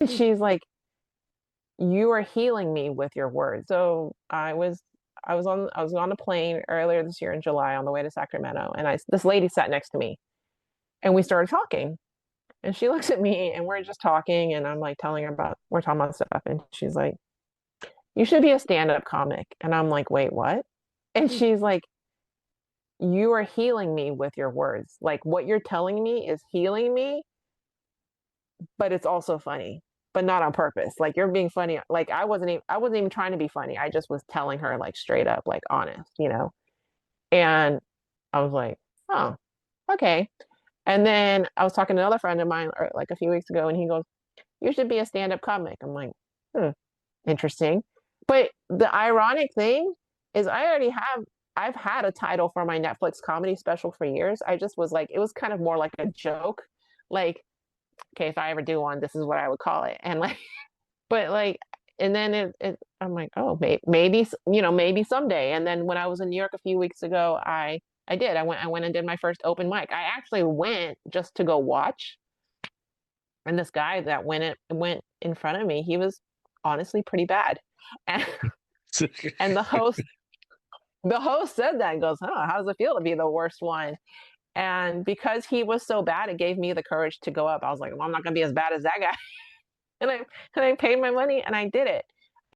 She's like, you are healing me with your words. So I was on a plane earlier this year in July on the way to Sacramento, and I this lady sat next to me, and we started talking. And she looks at me, and we're just talking, and I'm like telling her about we're talking about stuff, and she's like, "You should be a stand-up comic." And I'm like, "Wait, what?" And she's like, "You are healing me with your words. Like what you're telling me is healing me, but it's also funny, but not on purpose. Like you're being funny. Like I wasn't even trying to be funny. I just was telling her like straight up, like honest, you know." And I was like, "Oh, okay." And then I was talking to another friend of mine like a few weeks ago, and he goes, "You should be a stand-up comic." I'm like, hmm, interesting. But the ironic thing is I've had a title for my Netflix comedy special for years. I just was like, it was kind of more like a joke. Like, okay, if I ever do one, this is what I would call it. And like, but like, and then I'm like, oh, maybe, you know, maybe someday. And then when I was in New York a few weeks ago, I went and did my first open mic. I actually went just to go watch. And this guy that went in front of me, he was honestly pretty bad. And, and the host said that and goes, huh, how does it feel to be the worst one? And because he was so bad, it gave me the courage to go up. I was like, well, I'm not gonna be as bad as that guy. And I paid my money and I did it.